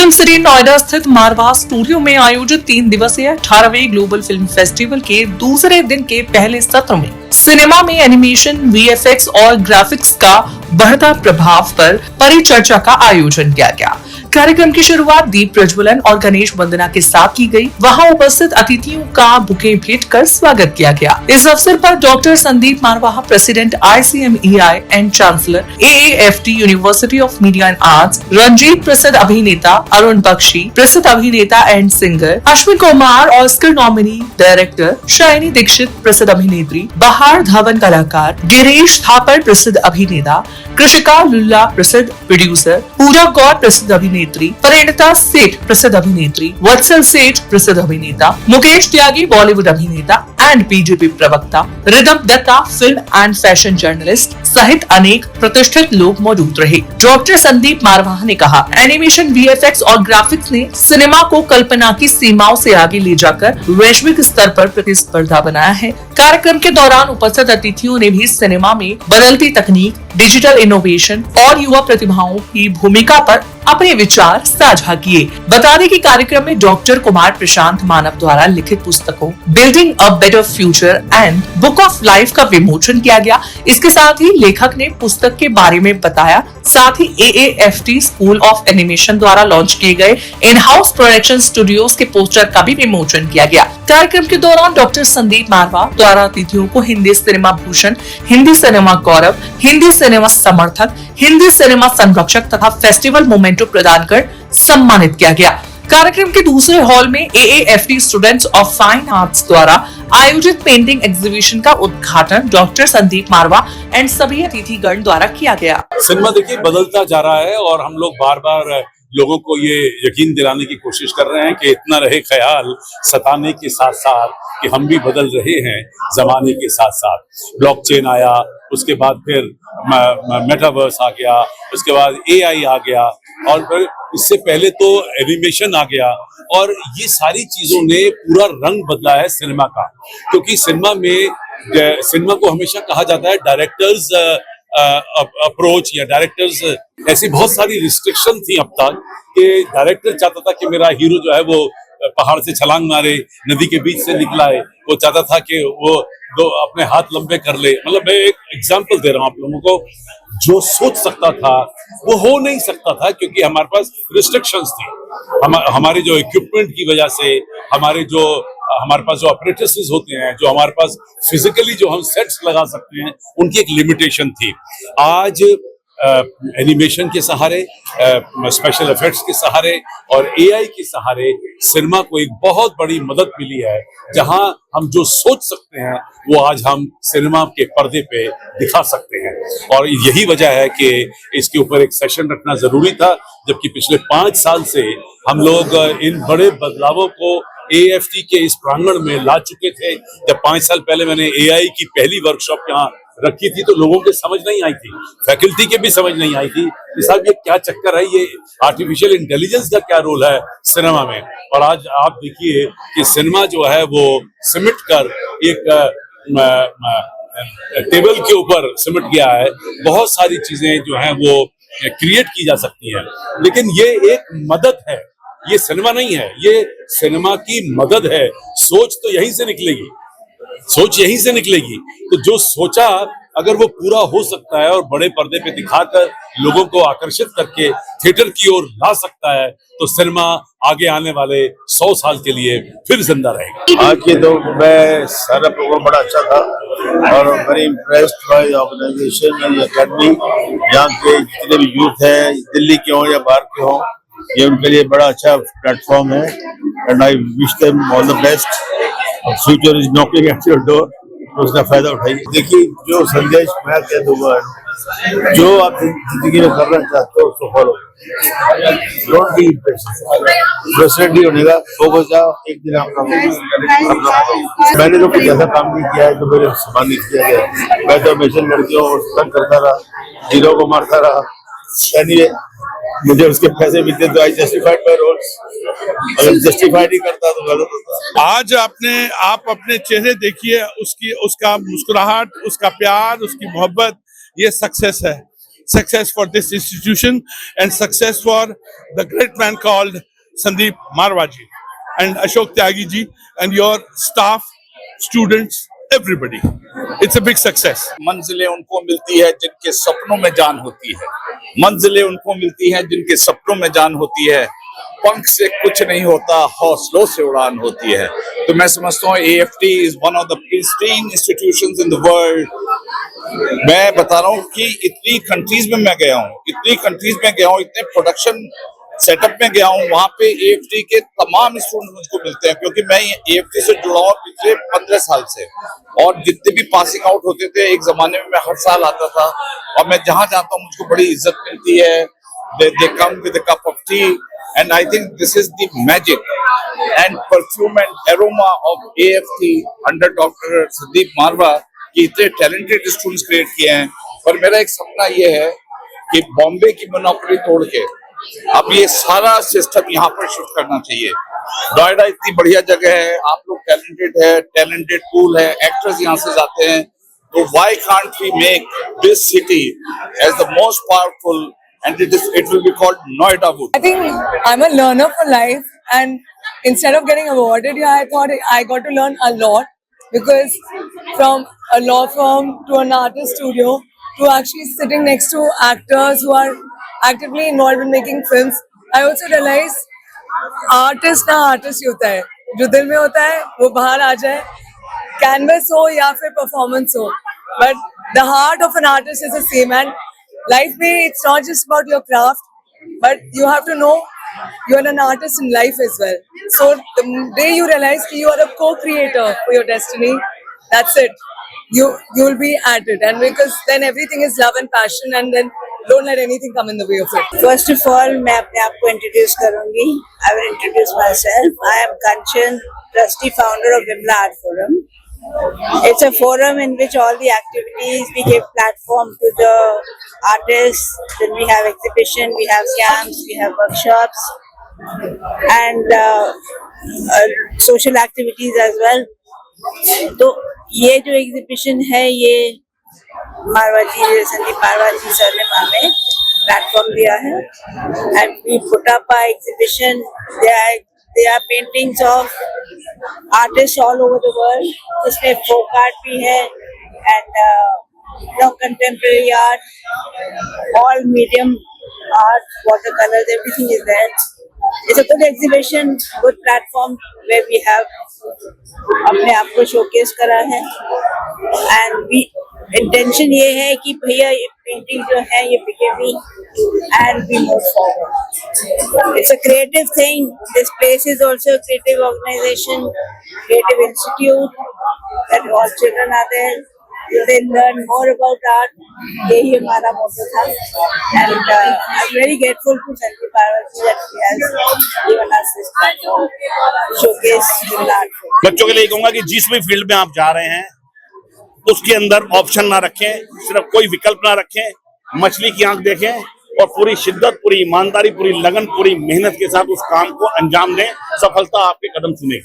Film city Noida स्थित मारवा studio में आयोजित 3 दिवसीय 18वें ग्लोबल फिल्म फेस्टिवल के दूसरे दिन के पहले सत्र में सिनेमा में एनिमेशन, वीएफएक्स और ग्राफिक्स का बढ़ता प्रभाव पर परिचर्चा का आयोजन किया गया। कार्यक्रम की शुरुआत दीप प्रज्वलन और गणेश वंदना के साथ की गई। वहां उपस्थित अतिथियों का बुके भेंट कर स्वागत किया गया। इस अवसर पर doctor Sandeep Marwah, president ICMEI and chancellor AAFT university of media and arts, Ranjeet प्रसिद्ध अभिनेता, अरुण बख्शी प्रसिद्ध अभिनेता and singer, Ashwin Kumar Oscar nominee director, Shiny Dixit प्रसिद्ध अभिनेत्री, बहार धावन कलाकार, गिरीश थापर प्रसिद्ध अभिनेता, कृषिका लुल्ला प्रसिद्ध प्रोड्यूसर, पूजा गौर प्रसिद्ध अभिनेत्री, परिणीता सेठ प्रसिद्ध अभिनेत्री, वत्सल सेठ प्रसिद्ध अभिनेता, मुकेश त्यागी बॉलीवुड अभिनेता एंड बीजेपी प्रवक्ता, Ridham Datta film and fashion journalist सहित अनेक प्रतिष्ठित लोग मौजूद रहे। डॉक्टर संदीप मारवाह ने कहा, एनिमेशन, VFX और ग्राफिक्स ने सिनेमा को कल्पना की सीमाओं से आगे ले जाकर वैश्विक स्तर पर प्रतिस्पर्धा बनाया है। कार्यक्रम के दौरान उपस्थित अतिथियों ने भी सिनेमा में बदलती तकनीक, डिजिटल इनोवेशन और युवा प्रतिभाओं की भूमिका पर अपने विचार साझा किए। बता दें कि कार्यक्रम में डॉक्टर कुमार प्रशांत मानव द्वारा लिखित पुस्तकों building a better future and book of life का विमोचन किया गया। इसके साथ ही लेखक ने पुस्तक के बारे में बताया। साथ ही AAFT स्कूल ऑफ एनिमेशन द्वारा लॉन्च किए गए इन हाउस प्रोडक्शन स्टूडियोज के पोस्टर का भी विमोचन किया गया। कार्यक्रम के दौरान डॉक्टर संदीप मारवाह द्वारा अतिथियों को हिंदी सिनेमा भूषण, हिंदी सिनेमा गौरव, हिंदी सिनेमा समर्थक, हिंदी सिनेमा संरक्षक तथा फेस्टिवल मोमेंटो प्रदान कर सम्मानित किया गया। कार्यक्रम के दूसरे हॉल में AAFT students of fine arts द्वारा आयोजित पेंटिंग एग्जीबिशन का उद्घाटन डॉक्टर संदीप मारवाह एंड सभी अतिथिगण द्वारा किया गया। सिनेमा देखिए बदलता जा रहा है और हम लोग बार बार लोगों को ये यकीन दिलाने की कोशिश कर रहे हैं कि इतना रहे ख्याल सताने के साथ साथ कि हम भी बदल रहे हैं जमाने के साथ साथ। ब्लॉकचेन आया, उसके बाद फिर मेटावर्स आ गया, उसके बाद AI आ गया और फिर इससे पहले तो एनिमेशन आ गया और ये सारी चीजों ने पूरा रंग बदला है सिनेमा का। क्योंकि सिनेमा को हमेशा कहा जाता है डायरेक्टर्स अप्रोच या डायरेक्टर्स, ऐसी बहुत सारी रिस्ट्रिक्शन थी अब तक कि डायरेक्टर चाहता था कि मेरा हीरो जो है वो पहाड़ से छलांग मारे, नदी के बीच से निकला है, वो चाहता था कि वो दो अपने हाथ लंबे कर ले। मतलब मैं एक एग्जांपल दे रहा हूँ आप लोगों को। जो सोच सकता था वो हो नहीं सकता था क्योंकि हमारे पास रिस्ट्रिक्शंस थी। हमारे जो इक्विपमेंट की वजह से, हमारे पास जो अप्रेंटिसेस होते हैं, जो हमारे पास फिजिकली जो हम सेट्स लगा सकते हैं, उनकी एक लिमिटेशन थी। आज एनिमेशन के सहारे, स्पेशल इफेक्ट्स के सहारे और AI के सहारे सिनेमा को एक बहुत बड़ी मदद मिली है। जहां हम जो सोच सकते हैं वो आज हम सिनेमा के पर्दे पे दिखा सकते हैं और यही वजह है कि इसके ऊपर एक सेशन रखना जरूरी था। जबकि पिछले 5 साल से हम लोग इन बड़े बदलावों को AAFT के इस प्रांगण में ला चुके थे। जब 5 साल पहले मैंने AI की पहली वर्कशॉप यहाँ रखी थी तो लोगों के समझ नहीं आई थी, फैकल्टी के भी समझ नहीं आई थी कि साहब ये क्या चक्कर है, ये आर्टिफिशियल इंटेलिजेंस का क्या रोल है सिनेमा में। और आज आप देखिए कि सिनेमा जो है वो सिमट कर एक टेबल के ऊपर सिमट गया है। बहुत सारी चीजें जो हैं वो क्रिएट की जा सकती हैं, लेकिन ये एक मदद है, ये सिनेमा नहीं है, ये सिनेमा की मदद है। सोच तो यहीं से निकलेगी, सोच यहीं से निकलेगी। तो जो सोचा अगर वो पूरा हो सकता है और बड़े पर्दे पे दिखाकर लोगों को आकर्षित करके थिएटर की ओर ला सकता है तो सिनेमा आगे आने वाले 100 साल के लिए फिर जिंदा रहेगा। आज के तो मैं सारा प्रोग्राम बड़ा अच्छा था और very impressed by organisation and academy. यहाँ के जितने भी यूथ है, दिल्ली के हों या बाहर के हों, ये उनके लिए बड़ा अच्छा प्लेटफॉर्म है and I wish them all the best. Future is knocking at your door, तो उसका फायदा उठाइए। देखिए, जो संदेश मैं कह दूंगा, जो आप जिंदगी में करना चाहते हो उसको फॉलो, डोंट बी इम्प्रेसिव होने का, फोकस जाओ, एक दिन आपका मैंने तो कुछ ऐसा काम नहीं किया है तो मेरे सम्मानित किया गया। मैं तो हमेशा लड़कियों को तंग करता रहा, हीरो को मारता रहा। Anyway, मुझे उसके पैसे मिलते तो आई जस्टिफाइड माय रोल्स, अगर जस्टिफाई नहीं करता तो गलत होता। आज आप अपने चेहरे देखिए, उसका मुस्कुराहट, उसका प्यार, उसकी मोहब्बत, ये सक्सेस है। success for this institution and success for the great man called Sandeep Marwaji and Ashok Tyagi ji and your staff, students, everybody. It's a big success. मंजिलें उनको मिलती है जिनके सपनों में जान होती है, मंजिलें उनको मिलती हैं जिनके सपनों में जान होती है। पंख से कुछ नहीं होता, हौसलों से उड़ान होती है। तो मैं समझता हूँ AFT is one of the pristine institutions in the world. मैं बता रहा हूँ कि इतनी कंट्रीज में मैं गया हूँ, इतने प्रोडक्शन सेटअप में गया हूँ, वहाँ पे AFT के तमाम स्टूडेंट मुझको मिलते हैं, क्योंकि मैं AFT से जुड़ा हूँ पिछले 15 साल से। और जितने भी पासिंग आउट होते थे, एक जमाने में मैं हर साल आता था, और मैं जहाँ जाता हूँ मुझको बड़ी इज्जत मिलती है। They come with a cup of tea, and I think this is the magic and perfume and aroma of AFT under Dr. Sandeep Marwa कि इतने टैलेंटेड स्टूडेंट्स क्रिएट किए हैं। और मेरा एक सपना ये है कि बॉम्बे की मोनोपोली तोड़ के अब ये सारा सिस्टम यहाँ पर शिफ्ट करना चाहिए। नोएडा इतनी बढ़िया जगह है, आप लोग टैलेंटेड है, टैलेंटेड पूल है, एक्टर्स यहाँ से जाते हैं, तो why can't we make this city as the most powerful and it will be called Noida Wood. I think I'm a learner for life, and instead of getting awarded here, I thought I got to learn a lot, because from a law firm to an artist studio to actually sitting next to actors who are actively involved in making films, I also realized artist ना artist ही होता है, जो दिल में होता है वो बाहर आ जाए, कैनवस हो या फिर परफॉर्मेंस हो, but the heart of an artist is the same. And life में it's not just about your craft, but you have to know you are an artist in life as well. So the day you realize that you are a co-creator for your destiny, that's it. You will be at it, and because then everything is love and passion, and then don't let anything come in the way of it. First of all, मैं अपने आप को introduce करूँगी. I will introduce myself. I am Kanchan, trustee founder of Vimla Art Forum. It's a forum in which all the activities, we give platform to the artists. Then we have exhibition, we have camps, we have workshops, and social activities as well. तो ये जो exhibition है, ये मारवाजी Sandeep मारवाजी sir ने हमें platform दिया है, and we put up our exhibition. They are paintings of artists all over the world. इसमें folk art भी है, and contemporary art, all medium art, watercolors, everything is there. It's a good exhibition, good platform where we have अपने आप को showcase करा है, and intention ये है कि भैया ये पेंटिंग जो है ये बिके भी, and we move forward. It's a creative thing. This place is also a creative organization, creative institute, that all children are there. They learn more about art. यही हमारा मोटो था, and I'm very grateful to Sandeep Marwaji that he has given us this platform to showcase Vimla Art Forum. बच्चों के लिए कहूंगा कि जिस भी फील्ड में आप जा रहे हैं उसके अंदर ऑप्शन ना रखें, सिर्फ कोई विकल्प ना रखें, मछली की आंख देखें और पूरी शिद्दत, पूरी ईमानदारी, पूरी लगन, पूरी मेहनत के साथ उस काम को अंजाम दें। सफलता आपके कदम चुनेगी।